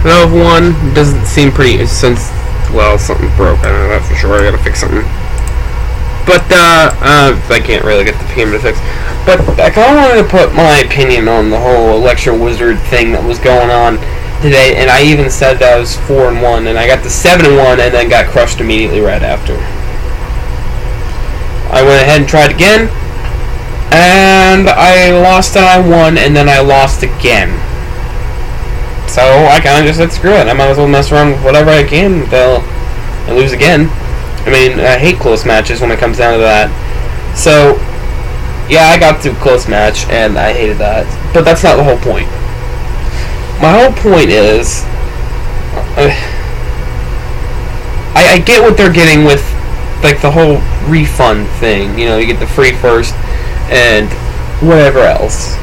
Level 1 doesn't seem pretty, since, well, something broke, I know that for sure, I gotta fix something. But, I can't really get the PM to fix. But I kind of wanted to put my opinion on the whole Electro Wizard thing that was going on today, and I even said that I was 4-1, and I got to 7-1, and then got crushed immediately right after. I went ahead and tried again, and I lost and I won, and then I lost again. So I kind of just said, screw it, I might as well mess around with whatever I can until I lose again. I mean, I hate close matches when it comes down to that. So, yeah, I got to a close match, and I hated that. But that's not the whole point. My whole point is, I get what they're getting with, like, the whole refund thing. You know, you get the free first, and whatever else.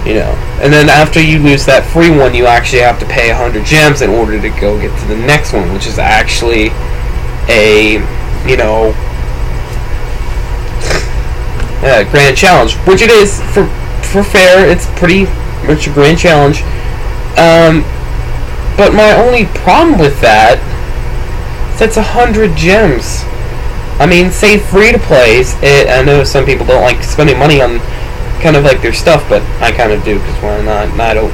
You know, and then after you lose that free one, you actually have to pay 100 gems in order to go get to the next one, which is actually a, you know, grand challenge, which it is for fair. It's pretty much a grand challenge. But my only problem with that is that's 100 gems. I mean, say free to plays. I know some people don't like spending money on kind of like their stuff, but I kind of do, because why not? I don't.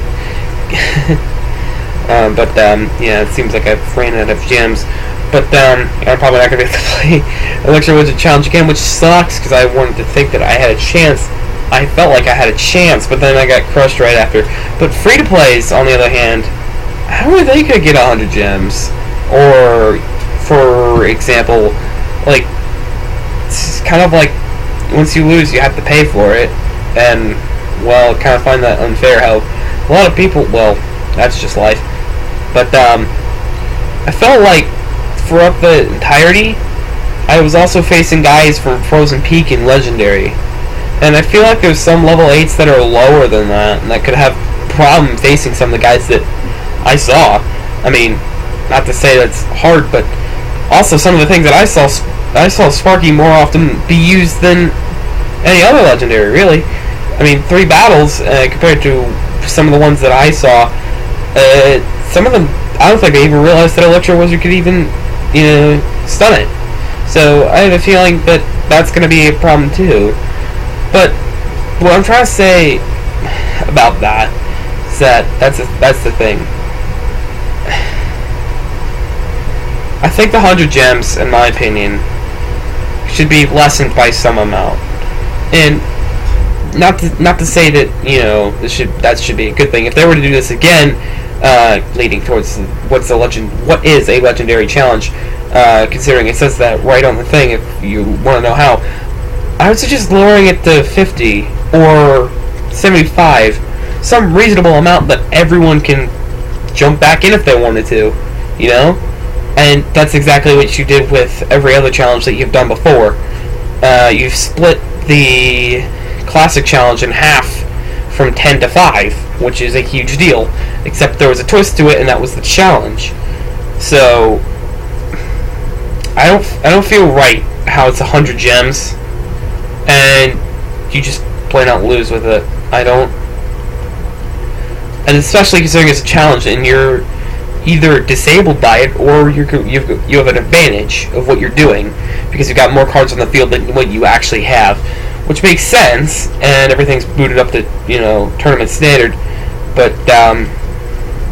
Yeah, it seems like I've ran out of gems. But I'm probably not gonna be able to play Electro Wizard Challenge again, which sucks because I wanted to think that I had a chance. I felt like I had a chance, but then I got crushed right after. But free to plays, on the other hand, how are they gonna get 100 gems? Or, for example, like, it's kind of like once you lose, you have to pay for it. And, well, kind of find that unfair how a lot of people, well, that's just life. But, I felt like throughout the entirety, I was also facing guys from Frozen Peak and Legendary. And I feel like there's some level 8s that are lower than that, and that could have problem facing some of the guys that I saw. I mean, not to say that's hard, but also some of the things that I saw Sparky more often be used than any other Legendary, really. I mean, 3 battles compared to some of the ones that I saw. Some of them, I don't think they even realized that Electro Wizard could even, you know, stun it. So I have a feeling that that's going to be a problem too. But what I'm trying to say about that is that that's the thing. I think the 100 gems, in my opinion, should be lessened by some amount. And not to say that, you know, that should be a good thing. If they were to do this again, leading towards what is a legendary challenge, considering it says that right on the thing, if you want to know how, I would suggest lowering it to 50 or 75, some reasonable amount that everyone can jump back in if they wanted to, you know? And that's exactly what you did with every other challenge that you've done before. You've split the classic challenge in half from 10 to 5, which is a huge deal, except there was a twist to it, and that was the challenge. So I don't feel right how it's 100 gems and you just plain out lose with it. I don't. And especially considering it's a challenge and you're either disabled by it or you have an advantage of what you're doing because you've got more cards on the field than what you actually have, which makes sense, and everything's booted up to, you know, tournament standard, but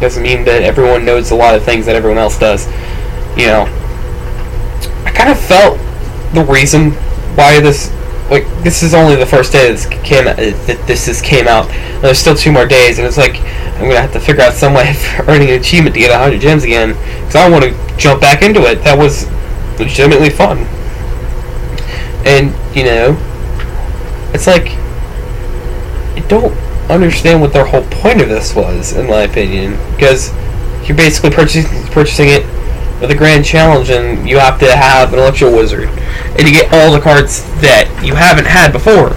doesn't mean that everyone knows a lot of things that everyone else does. You know, I kind of felt the reason why this is only the first day that this came out. There's still 2 more days, and it's like I'm gonna have to figure out some way of earning an achievement to get 100 gems again, because I want to jump back into it. That was legitimately fun, and you know, it's like I don't understand what their whole point of this was, in my opinion, because you're basically purchasing it with a grand challenge, and you have to have an Electro Wizard, and you get all the cards that you haven't had before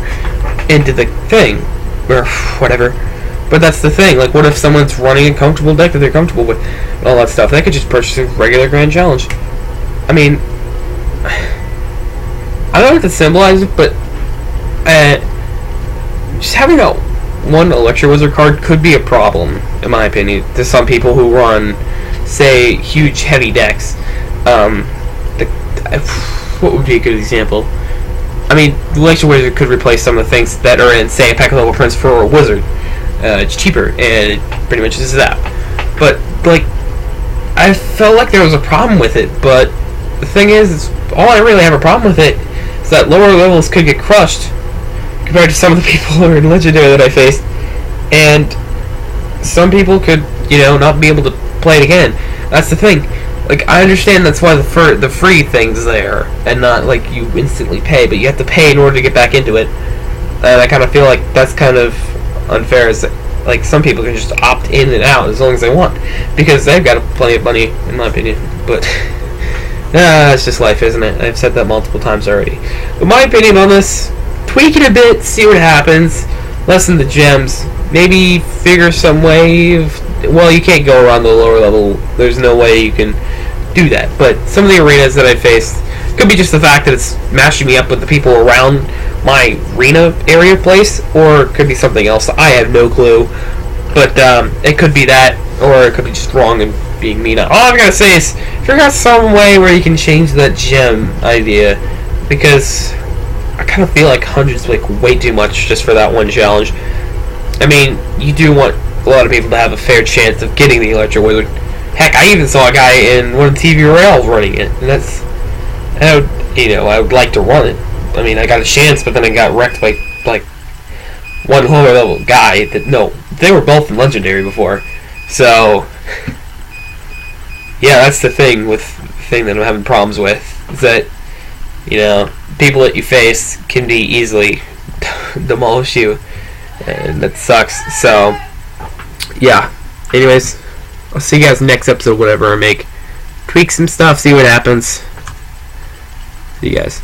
into the thing, or whatever. But that's the thing, like, what if someone's running a comfortable deck that they're comfortable with, and all that stuff? They could just purchase a regular grand challenge. I mean, I don't know what to symbolize it, but just having a one Electro Wizard card could be a problem, in my opinion, to some people who run, say, huge heavy decks. What would be a good example? I mean, the Electro Wizard could replace some of the things that are in, say, a Pack Level Prince for a Wizard. It's cheaper, and it pretty much is that. But, like, I felt like there was a problem with it, but the thing is all I really have a problem with it is that lower levels could get crushed compared to some of the people who are in Legendary that I faced, and some people could, not be able to play it again. That's the thing. Like, I understand that's why the free thing's there, and not, like, you instantly pay, but you have to pay in order to get back into it. And I kind of feel like that's kind of unfair, as like, some people can just opt in and out as long as they want, because they've got plenty of money, in my opinion. But it's just life, isn't it? I've said that multiple times already. But my opinion on this, tweak it a bit, see what happens, lessen the gems, maybe figure some way of, well, you can't go around the lower level, there's no way you can do that, but some of the arenas that I faced, could be just the fact that it's mashing me up with the people around my arena area place, or it could be something else. I have no clue, but it could be that, or it could be just wrong and being mean. All I've got to say is figure out some way where you can change that gem idea, because I kind of feel like 100's like way too much just for that one challenge. I mean, you do want a lot of people to have a fair chance of getting the Electro Wizard. Heck, I even saw a guy in one of the TV rails running it, and that's, I would like to run it. I mean, I got a chance, but then I got wrecked by, like, one lower level guy that, no, they were both in Legendary before. So, yeah, that's the thing that I'm having problems with, is that, people that you face can be easily demolish you, and that sucks. So, yeah. Anyways, I'll see you guys next episode, whatever I make. Tweak some stuff, see what happens. See you guys.